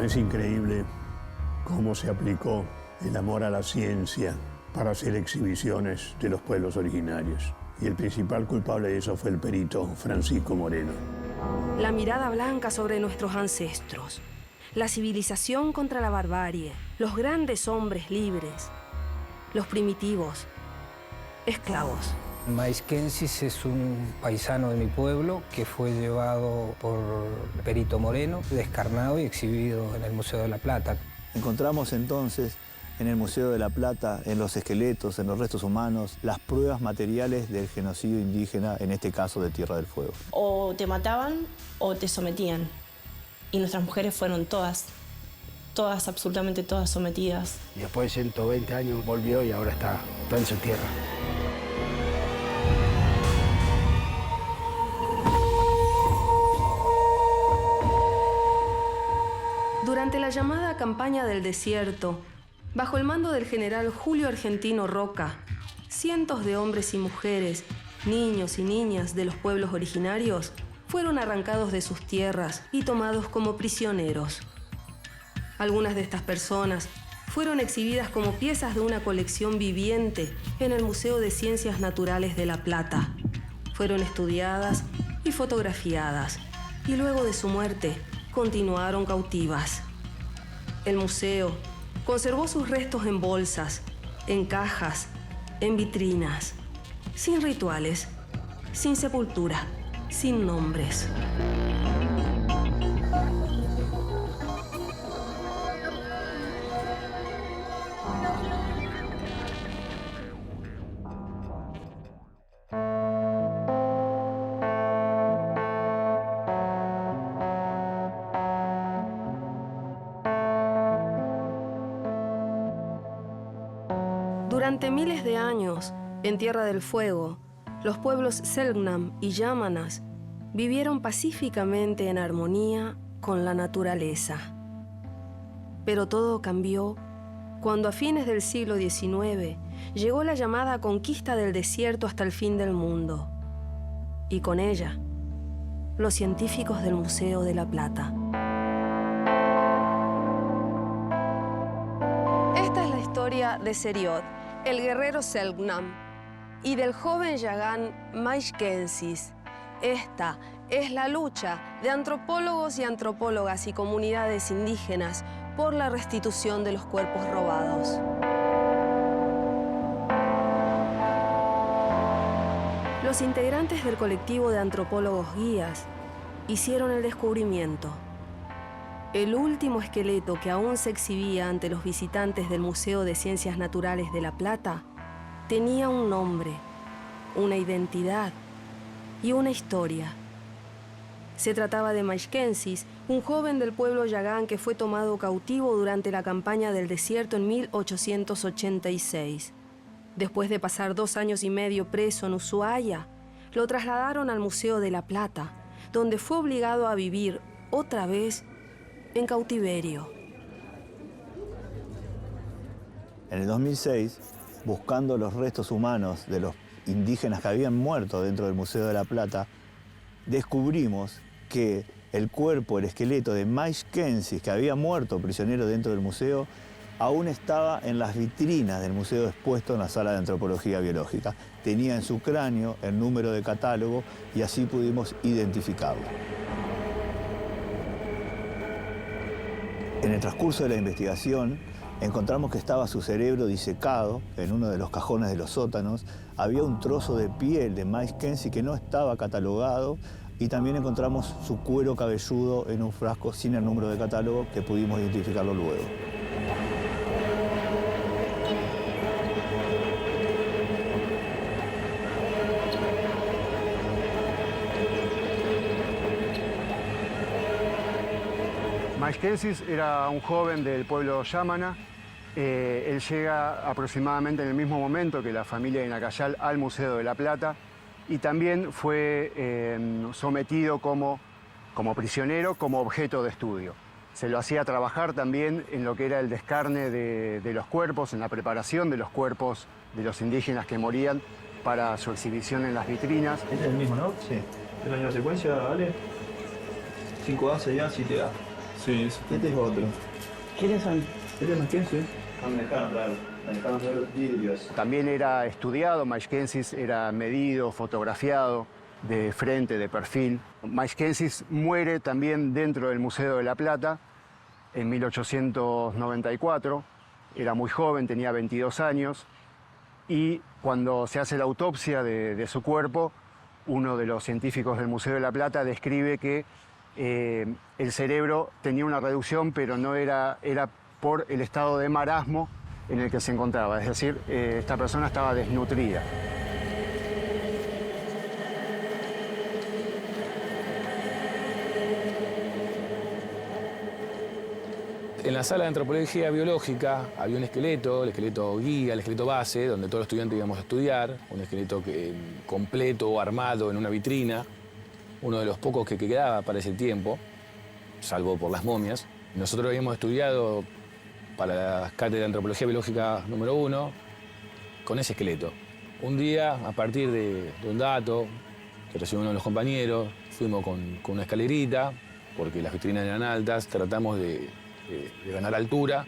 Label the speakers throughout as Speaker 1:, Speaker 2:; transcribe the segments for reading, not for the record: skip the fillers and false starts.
Speaker 1: Es increíble cómo se aplicó el amor a la ciencia para hacer exhibiciones de los pueblos originarios. Y el principal culpable de eso fue el perito Francisco Moreno.
Speaker 2: La mirada blanca sobre nuestros ancestros, la civilización contra la barbarie, los grandes hombres libres, los primitivos, esclavos.
Speaker 3: Maishkensis es un paisano de mi pueblo que fue llevado por el perito Moreno, descarnado y exhibido en el Museo de la Plata.
Speaker 4: Encontramos entonces en el Museo de la Plata, en los esqueletos, en los restos humanos, las pruebas materiales del genocidio indígena, en este caso de Tierra del Fuego.
Speaker 5: O te mataban o te sometían. Y nuestras mujeres fueron todas, absolutamente todas sometidas.
Speaker 6: Y después de 120 años volvió y ahora está en su tierra.
Speaker 2: Durante la llamada Campaña del Desierto, bajo el mando del general Julio Argentino Roca, cientos de hombres y mujeres, niños y niñas de los pueblos originarios fueron arrancados de sus tierras y tomados como prisioneros. Algunas de estas personas fueron exhibidas como piezas de una colección viviente en el Museo de Ciencias Naturales de La Plata. Fueron estudiadas y fotografiadas, y luego de su muerte continuaron cautivas. El museo conservó sus restos en bolsas, en cajas, en vitrinas, sin rituales, sin sepultura, sin nombres. Durante miles de años, en Tierra del Fuego, los pueblos Selknam y Yámanas vivieron pacíficamente en armonía con la naturaleza. Pero todo cambió cuando a fines del siglo XIX llegó la llamada conquista del desierto hasta el fin del mundo. Y con ella, los científicos del Museo de la Plata. Esta es la historia de Seriot, el guerrero Selknam, y del joven Yagán Maishkensis. Esta es la lucha de antropólogos y antropólogas y comunidades indígenas por la restitución de los cuerpos robados. Los integrantes del colectivo de antropólogos guías hicieron el descubrimiento. El último esqueleto que aún se exhibía ante los visitantes del Museo de Ciencias Naturales de La Plata tenía un nombre, una identidad y una historia. Se trataba de Maishkensis, un joven del pueblo Yagán que fue tomado cautivo durante la campaña del desierto en 1886. Después de pasar 2 años y medio preso en Ushuaia, lo trasladaron al Museo de La Plata, donde fue obligado a vivir otra vez en cautiverio.
Speaker 4: En el 2006, buscando los restos humanos de los indígenas que habían muerto dentro del Museo de La Plata, descubrimos que el cuerpo, el esqueleto de Maishkensis, que había muerto prisionero dentro del museo, aún estaba en las vitrinas del museo expuesto en la sala de antropología biológica. Tenía en su cráneo el número de catálogo y así pudimos identificarlo. En el transcurso de la investigación, encontramos que estaba su cerebro disecado en uno de los cajones de los sótanos. Había un trozo de piel de Maishkensis que no estaba catalogado y también encontramos su cuero cabelludo en un frasco sin el número de catálogo que pudimos identificarlo luego.
Speaker 7: Maishkensis era un joven del pueblo Yamana. Él llega aproximadamente en el mismo momento que la familia de Nacayal al Museo de la Plata y también fue sometido como prisionero, como objeto de estudio. Se lo hacía trabajar también en lo que era el descarne de los cuerpos, en la preparación de los cuerpos de los indígenas que morían para su exhibición en las vitrinas.
Speaker 8: Este es el mismo, ¿no? Sí. ¿Es la misma secuencia, Ale? 5A, 6A, 7A. Sí,
Speaker 4: Este es otro.
Speaker 5: ¿Quiénes son?
Speaker 4: Este es Mackenzie. Manejaron los vidrios.
Speaker 7: También era estudiado, Maishkensis era medido, fotografiado de frente, de perfil. Maishkensis muere también dentro del Museo de la Plata en 1894. Era muy joven, tenía 22 años. Y cuando se hace la autopsia de su cuerpo, uno de los científicos del Museo de la Plata describe que el cerebro tenía una reducción, pero no era por el estado de marasmo en el que se encontraba. Es decir, esta persona estaba desnutrida.
Speaker 8: En la sala de antropología biológica había un esqueleto, el esqueleto guía, el esqueleto base, donde todos los estudiantes íbamos a estudiar, un esqueleto completo, armado en una vitrina, uno de los pocos que quedaba para ese tiempo, salvo por las momias. Nosotros habíamos estudiado para la cátedra de antropología biológica número 1 con ese esqueleto. Un día, a partir de un dato que recibió uno de los compañeros, fuimos con una escalerita, porque las vitrinas eran altas, tratamos de ganar altura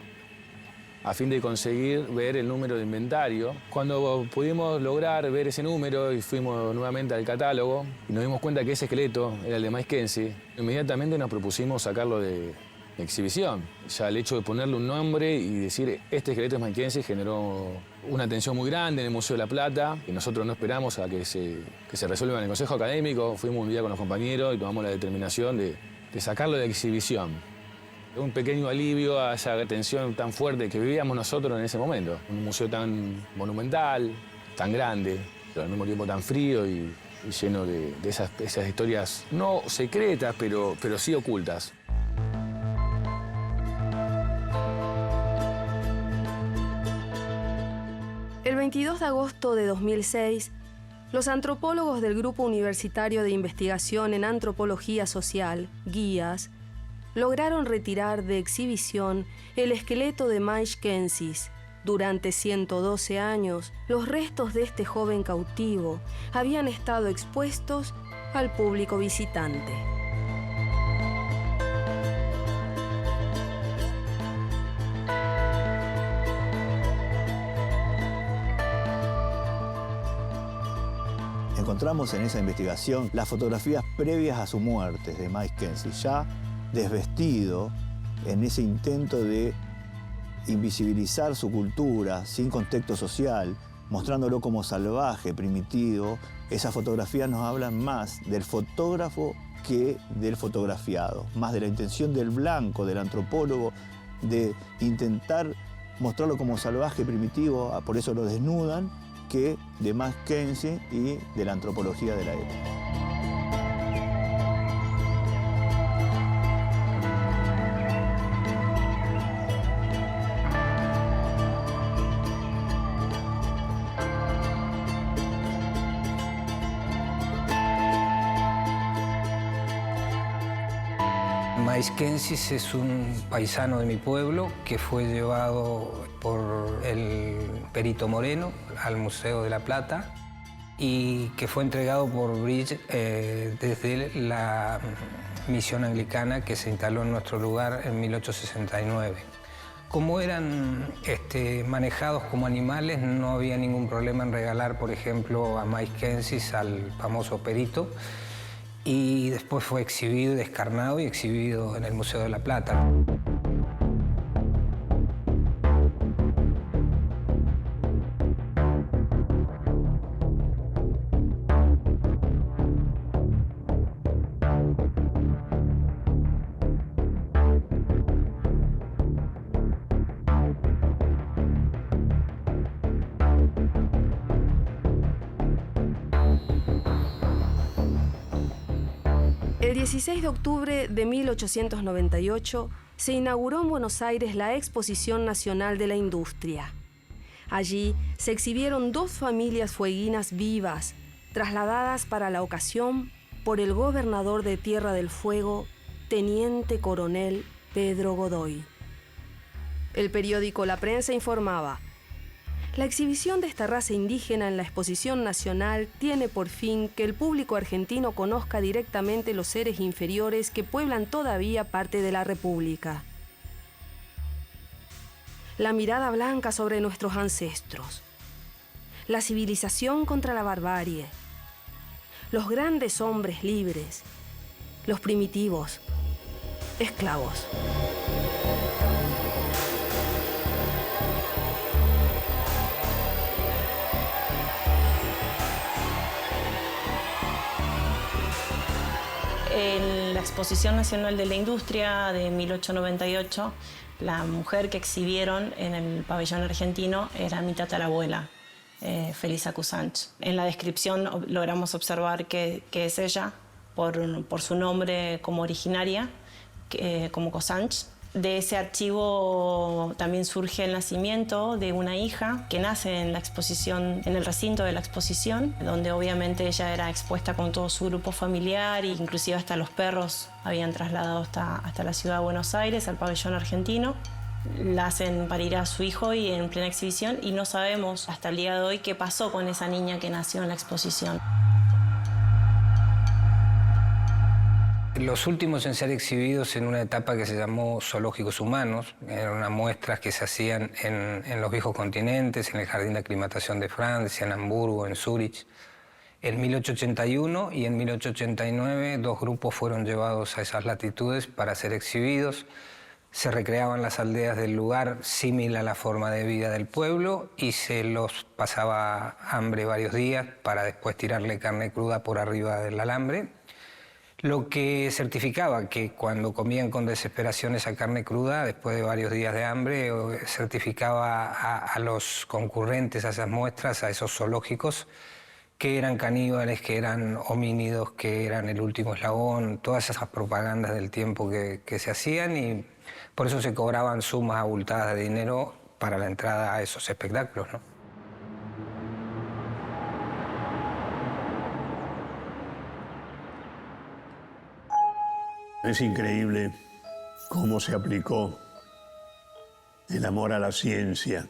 Speaker 8: a fin de conseguir ver el número de inventario. Cuando pudimos lograr ver ese número y fuimos nuevamente al catálogo y nos dimos cuenta que ese esqueleto era el de Maishkenzi, inmediatamente nos propusimos sacarlo de exhibición. Ya el hecho de ponerle un nombre y decir este esqueleto es Maishkenzi generó una atención muy grande en el Museo de la Plata y nosotros no esperamos a que se resuelva en el Consejo Académico. Fuimos un día con los compañeros y tomamos la determinación de sacarlo de exhibición. Un pequeño alivio a esa tensión tan fuerte que vivíamos nosotros en ese momento. Un museo tan monumental, tan grande, pero al mismo tiempo tan frío y lleno de esas historias no secretas, pero sí ocultas.
Speaker 2: El 22 de agosto de 2006, los antropólogos del Grupo Universitario de Investigación en Antropología Social, GUIAS, lograron retirar de exhibición el esqueleto de Maishkenzi. Durante 112 años, los restos de este joven cautivo habían estado expuestos al público visitante.
Speaker 4: Encontramos en esa investigación las fotografías previas a su muerte de Maishkenzi, ya desvestido en ese intento de invisibilizar su cultura sin contexto social, mostrándolo como salvaje, primitivo. Esas fotografías nos hablan más del fotógrafo que del fotografiado, más de la intención del blanco, del antropólogo, de intentar mostrarlo como salvaje, primitivo, por eso lo desnudan, que de Maishkenzi y de la antropología de la época.
Speaker 3: Maishkenzi es un paisano de mi pueblo que fue llevado por el perito Moreno al Museo de la Plata y que fue entregado por Bridge desde la misión anglicana que se instaló en nuestro lugar en 1869. Como eran manejados como animales, no había ningún problema en regalar, por ejemplo, a Maishkenzi al famoso perito, y después fue exhibido, descarnado y exhibido en el Museo de la Plata.
Speaker 2: El 16 de octubre de 1898 se inauguró en Buenos Aires la Exposición Nacional de la Industria. Allí se exhibieron 2 familias fueguinas vivas, trasladadas para la ocasión por el gobernador de Tierra del Fuego, teniente coronel Pedro Godoy. El periódico La Prensa informaba: La exhibición de esta raza indígena en la Exposición Nacional tiene por fin que el público argentino conozca directamente los seres inferiores que pueblan todavía parte de la República. La mirada blanca sobre nuestros ancestros, la civilización contra la barbarie, los grandes hombres libres, los primitivos, esclavos.
Speaker 5: En la Exposición Nacional de la Industria de 1898, la mujer que exhibieron en el pabellón argentino era mi tatarabuela, Felisa Cusanch. En la descripción logramos observar que es ella, por su nombre como originaria, como Cusanch. De ese archivo también surge el nacimiento de una hija que nace en la exposición, en el recinto de la exposición, donde obviamente ella era expuesta con todo su grupo familiar e inclusive hasta los perros habían trasladado hasta la ciudad de Buenos Aires, al pabellón argentino. La hacen parir a su hijo y en plena exhibición y no sabemos hasta el día de hoy qué pasó con esa niña que nació en la exposición.
Speaker 3: Los últimos en ser exhibidos en una etapa que se llamó Zoológicos Humanos, eran unas muestras que se hacían en los viejos continentes, en el Jardín de Aclimatación de Francia, en Hamburgo, en Zúrich. En 1881 y en 1889 dos grupos fueron llevados a esas latitudes para ser exhibidos. Se recreaban las aldeas del lugar similar a la forma de vida del pueblo y se los pasaba hambre varios días para después tirarle carne cruda por arriba del alambre. Lo que certificaba que cuando comían con desesperación esa carne cruda, después de varios días de hambre, certificaba a los concurrentes a esas muestras, a esos zoológicos, que eran caníbales, que eran homínidos, que eran el último eslabón, todas esas propagandas del tiempo que se hacían y por eso se cobraban sumas abultadas de dinero para la entrada a esos espectáculos, ¿no?
Speaker 1: Es increíble cómo se aplicó el amor a la ciencia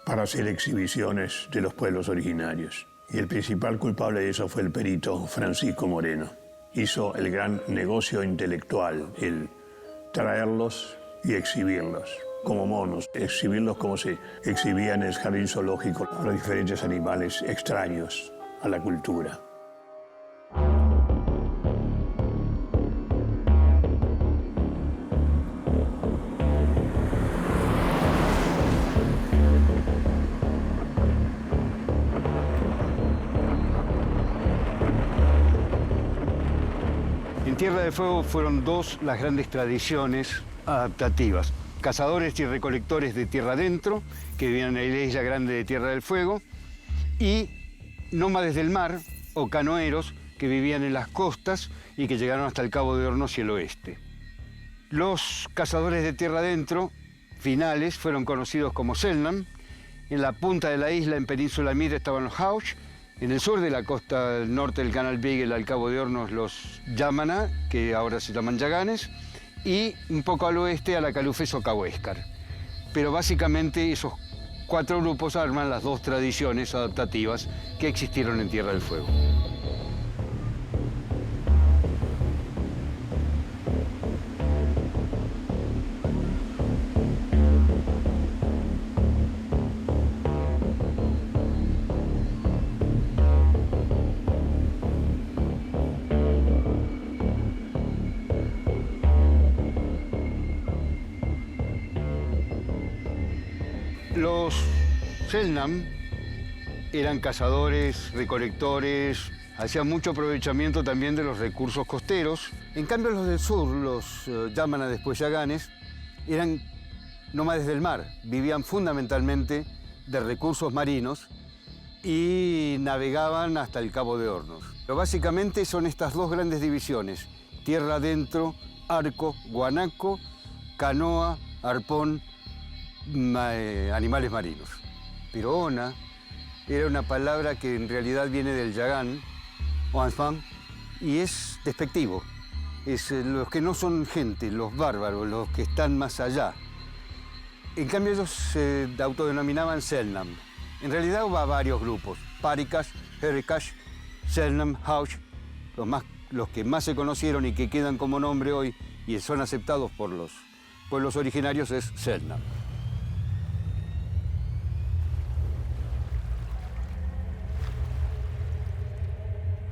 Speaker 1: para hacer exhibiciones de los pueblos originarios. Y el principal culpable de eso fue el perito Francisco Moreno. Hizo el gran negocio intelectual, el traerlos y exhibirlos como monos, exhibirlos como se exhibía en el jardín zoológico a los diferentes animales extraños a la cultura.
Speaker 7: En Tierra del Fuego fueron dos las grandes tradiciones adaptativas. Cazadores y recolectores de tierra adentro, que vivían en la isla grande de Tierra del Fuego, y nómades del mar, o canoeros, que vivían en las costas y que llegaron hasta el Cabo de Hornos y el oeste. Los cazadores de tierra adentro, finales, fueron conocidos como Selknam. En la punta de la isla, en Península Mira, estaban los Hauch. En el sur de la costa del norte del Canal Beagle, al Cabo de Hornos, los Yamana, que ahora se llaman Yaganes, y un poco al oeste a la Calufés o Cahuéscar. Pero básicamente esos cuatro grupos arman las dos tradiciones adaptativas que existieron en Tierra del Fuego. Los Selknam eran cazadores, recolectores, hacían mucho aprovechamiento también de los recursos costeros. En cambio, los del sur, los Yamana, después Yaganes, eran nómades del mar, vivían fundamentalmente de recursos marinos y navegaban hasta el Cabo de Hornos. Pero básicamente son estas dos grandes divisiones: tierra adentro, arco, guanaco, canoa, arpón, animales marinos. Pero ona era una palabra que en realidad viene del yagán o enfant y es despectivo. Es los que no son gente, los bárbaros, los que están más allá.
Speaker 9: En cambio, ellos se autodenominaban Selknam. En realidad hubo varios grupos: Parikash, Herikash, Selknam, Haush. Los que más se conocieron y que quedan como nombre hoy y son aceptados por los pueblos originarios es Selknam.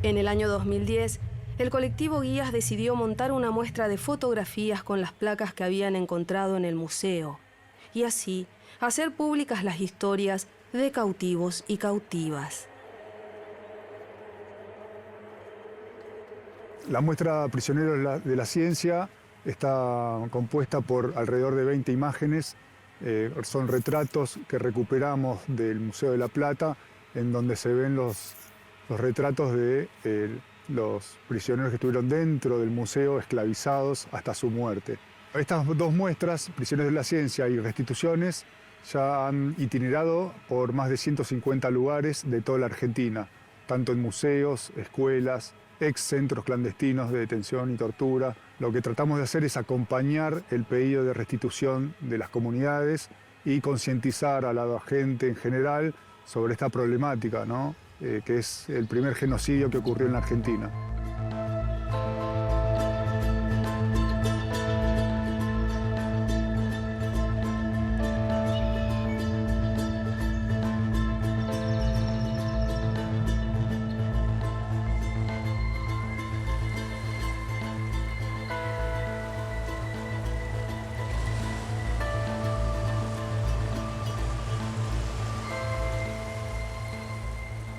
Speaker 2: En el año 2010, el colectivo Guías decidió montar una muestra de fotografías con las placas que habían encontrado en el museo y así hacer públicas las historias de cautivos y cautivas.
Speaker 10: La muestra Prisioneros de la Ciencia está compuesta por alrededor de 20 imágenes. Son retratos que recuperamos del Museo de la Plata, en donde se ven los retratos de los prisioneros que estuvieron dentro del museo esclavizados hasta su muerte. Estas dos muestras, Prisioneros de la Ciencia y Restituciones, ya han itinerado por más de 150 lugares de toda la Argentina, tanto en museos, escuelas, ex centros clandestinos de detención y tortura. Lo que tratamos de hacer es acompañar el pedido de restitución de las comunidades y concientizar a la gente en general sobre esta problemática, ¿no? Que es el primer genocidio que ocurrió en la Argentina.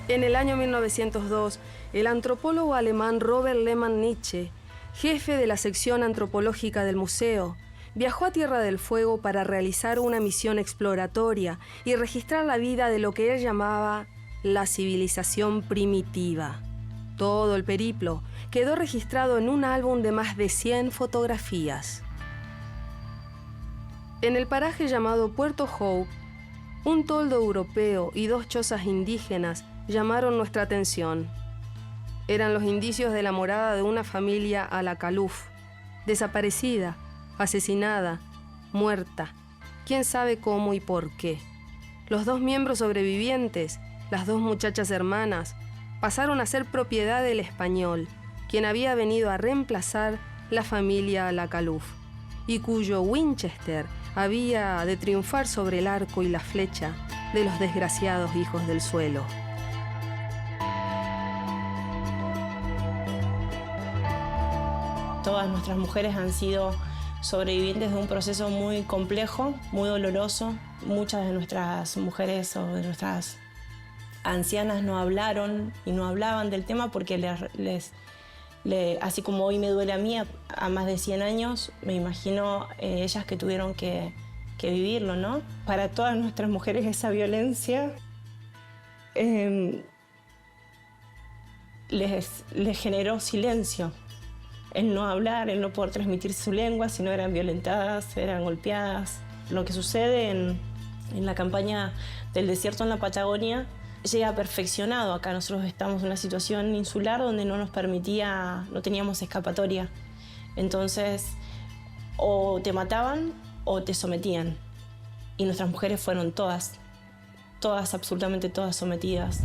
Speaker 2: En el año 1902, el antropólogo alemán Robert Lehmann-Nietzsche, jefe de la sección antropológica del museo, viajó a Tierra del Fuego para realizar una misión exploratoria y registrar la vida de lo que él llamaba la civilización primitiva. Todo el periplo quedó registrado en un álbum de más de 100 fotografías. En el paraje llamado Puerto Hope, un toldo europeo y 2 chozas indígenas llamaron nuestra atención. Eran los indicios de la morada de una familia a la Caluf, desaparecida, asesinada, muerta, quién sabe cómo y por qué. Los 2 miembros sobrevivientes, las 2 muchachas hermanas, pasaron a ser propiedad del español, quien había venido a reemplazar la familia a la Caluf, y cuyo Winchester había de triunfar sobre el arco y la flecha de los desgraciados hijos del suelo.
Speaker 5: Todas nuestras mujeres han sido sobrevivientes de un proceso muy complejo, muy doloroso. Muchas de nuestras mujeres o de nuestras ancianas no hablaron y no hablaban del tema porque así como hoy me duele a mí, a más de 100 años, me imagino ellas que tuvieron que vivirlo, ¿no? Para todas nuestras mujeres esa violencia les generó silencio. El no hablar, el no poder transmitir su lengua, si no eran violentadas, eran golpeadas. Lo que sucede en la campaña del desierto en la Patagonia llega perfeccionado. Acá nosotros estamos en una situación insular donde no teníamos escapatoria. Entonces, o te mataban o te sometían. Y nuestras mujeres fueron todas, absolutamente todas sometidas.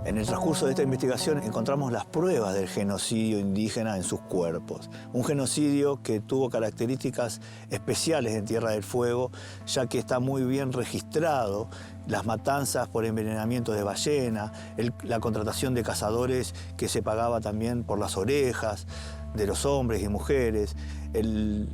Speaker 4: En el transcurso de esta investigación encontramos las pruebas del genocidio indígena en sus cuerpos. Un genocidio que tuvo características especiales en Tierra del Fuego, ya que está muy bien registrado las matanzas por envenenamiento de ballena, la contratación de cazadores que se pagaba también por las orejas de los hombres y mujeres, el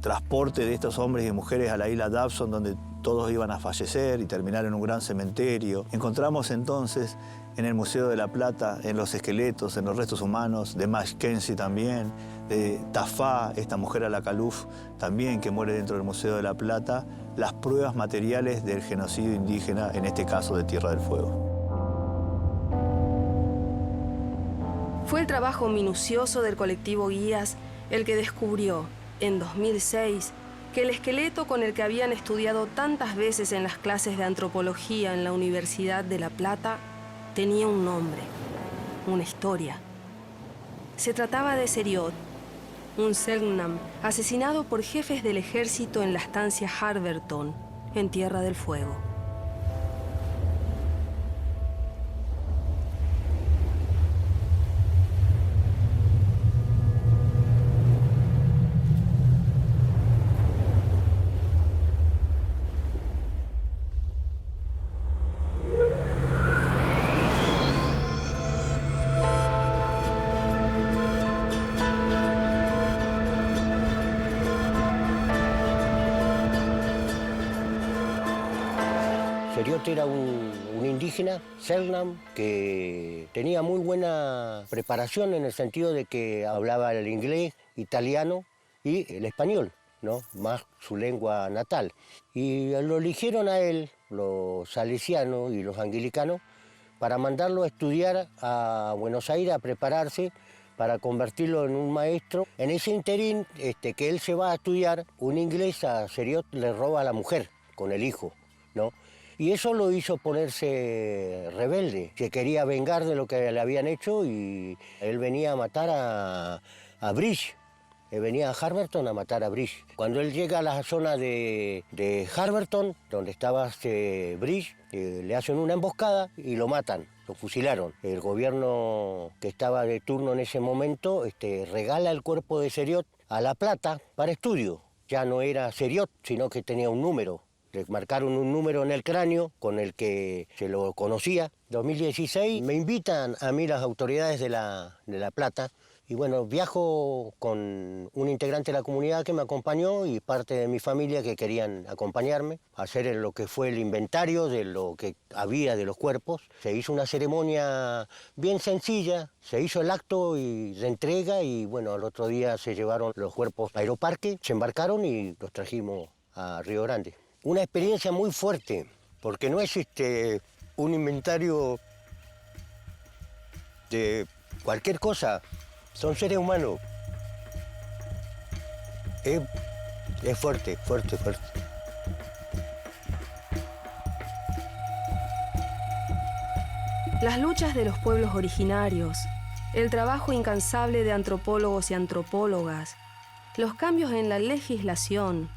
Speaker 4: transporte de estos hombres y mujeres a la isla Dobson, donde todos iban a fallecer y terminar en un gran cementerio. Encontramos entonces en el Museo de la Plata, en los esqueletos, en los restos humanos, de Mackenzie también, de Tafá, esta mujer a la Caluf también que muere dentro del Museo de la Plata, las pruebas materiales del genocidio indígena, en este caso de Tierra del Fuego.
Speaker 2: Fue el trabajo minucioso del colectivo Guías el que descubrió, en 2006, que el esqueleto con el que habían estudiado tantas veces en las clases de antropología en la Universidad de La Plata tenía un nombre, una historia. Se trataba de Seriot, un Selknam asesinado por jefes del ejército en la estancia Harberton, en Tierra del Fuego.
Speaker 11: Seriot era un indígena, Selknam, que tenía muy buena preparación en el sentido de que hablaba el inglés, italiano y el español, ¿no? Más su lengua natal. Y lo eligieron a él, los salesianos y los anglicanos, para mandarlo a estudiar a Buenos Aires, a prepararse para convertirlo en un maestro. En ese interín que él se va a estudiar, un inglés a Seriot le roba a la mujer con el hijo, ¿no? Y eso lo hizo ponerse rebelde, que quería vengar de lo que le habían hecho, y él venía a matar a Bridge. Él venía a Harberton a matar a Bridge. Cuando él llega a la zona de Harberton, donde estaba Bridge, le hacen una emboscada y lo matan, lo fusilaron. El gobierno que estaba de turno en ese momento regala el cuerpo de Seriot a La Plata para estudio. Ya no era Seriot, sino que tenía un número. Le marcaron un número en el cráneo con el que se lo conocía. En 2016 me invitan a mí las autoridades de La Plata y bueno, viajo con un integrante de la comunidad que me acompañó y parte de mi familia que querían acompañarme a hacer lo que fue el inventario de lo que había de los cuerpos. Se hizo una ceremonia bien sencilla, se hizo el acto de entrega y bueno, al otro día se llevaron los cuerpos a Aeroparque, se embarcaron y los trajimos a Río Grande. Una experiencia muy fuerte, porque no es un inventario de cualquier cosa, son seres humanos. Es fuerte, fuerte, fuerte.
Speaker 2: Las luchas de los pueblos originarios, el trabajo incansable de antropólogos y antropólogas, los cambios en la legislación,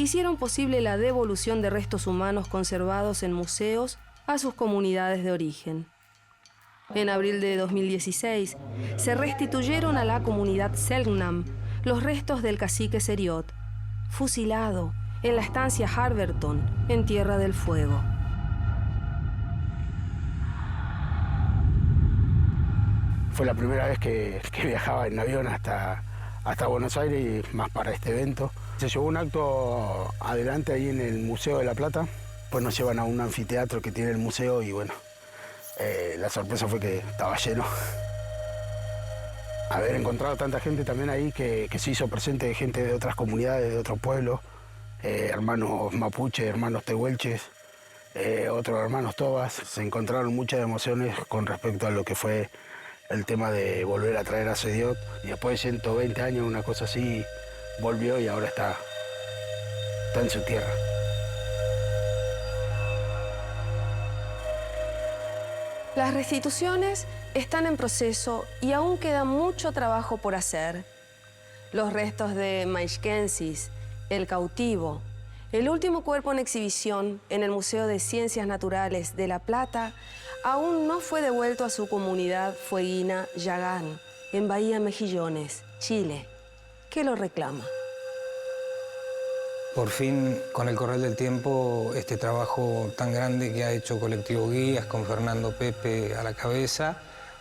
Speaker 2: hicieron posible la devolución de restos humanos conservados en museos a sus comunidades de origen. En abril de 2016, se restituyeron a la comunidad Selknam los restos del cacique Seriot, fusilado en la estancia Harberton, en Tierra del Fuego.
Speaker 6: Fue la primera vez que viajaba en avión hasta Buenos Aires y más para este evento. Se llevó un acto adelante ahí en el Museo de La Plata, pues nos llevan a un anfiteatro que tiene el museo y bueno, la sorpresa fue que estaba lleno. Haber encontrado tanta gente también ahí que se hizo presente, gente de otras comunidades, de otros pueblos, hermanos mapuche, hermanos tehuelches, otros hermanos tobas. Se encontraron muchas emociones con respecto a lo que fue el tema de volver a traer a Seriot. Y después de 120 años, una cosa así, volvió y ahora está en su tierra.
Speaker 2: Las restituciones están en proceso y aún queda mucho trabajo por hacer. Los restos de Maishkensis, el cautivo, el último cuerpo en exhibición en el Museo de Ciencias Naturales de La Plata, aún no fue devuelto a su comunidad fueguina Yagán, en Bahía Mejillones, Chile, que lo reclama.
Speaker 3: Por fin, con el correr del tiempo, este trabajo tan grande que ha hecho Colectivo Guías, con Fernando Pepe a la cabeza,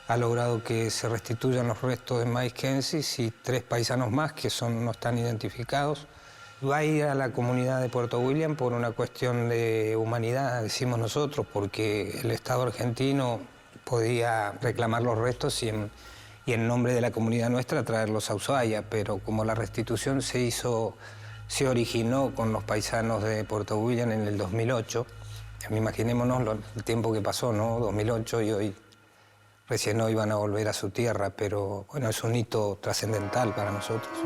Speaker 3: ha logrado que se restituyan los restos de Maishkensis y 3 paisanos más que no están identificados. Va a ir a la comunidad de Puerto William por una cuestión de humanidad, decimos nosotros, porque el Estado argentino podía reclamar los restos y en nombre de la comunidad nuestra traerlos a Ushuaia, pero como la restitución se originó con los paisanos de Puerto William en el 2008, imaginémonos el tiempo que pasó, ¿no? 2008 y hoy, recién hoy van a volver a su tierra, pero bueno, es un hito trascendental para nosotros.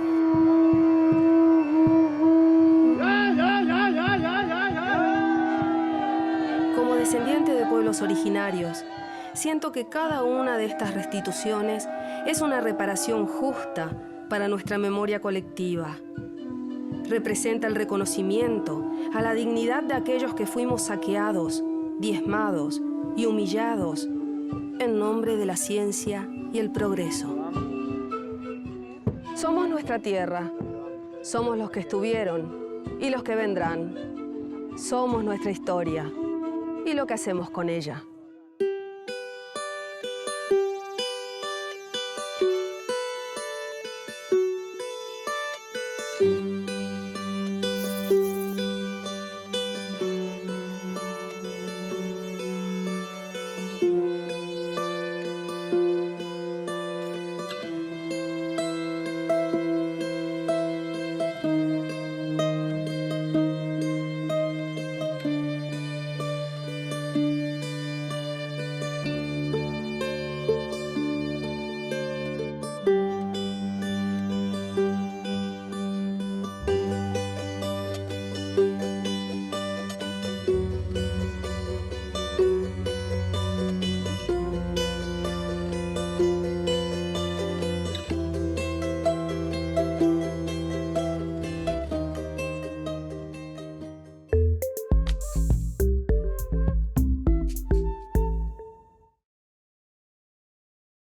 Speaker 2: pueblos originarios, siento que cada una de estas restituciones es una reparación justa para nuestra memoria colectiva. Representa el reconocimiento a la dignidad de aquellos que fuimos saqueados, diezmados y humillados en nombre de la ciencia y el progreso. Somos nuestra tierra, somos los que estuvieron y los que vendrán. Somos nuestra historia y lo que hacemos con ella.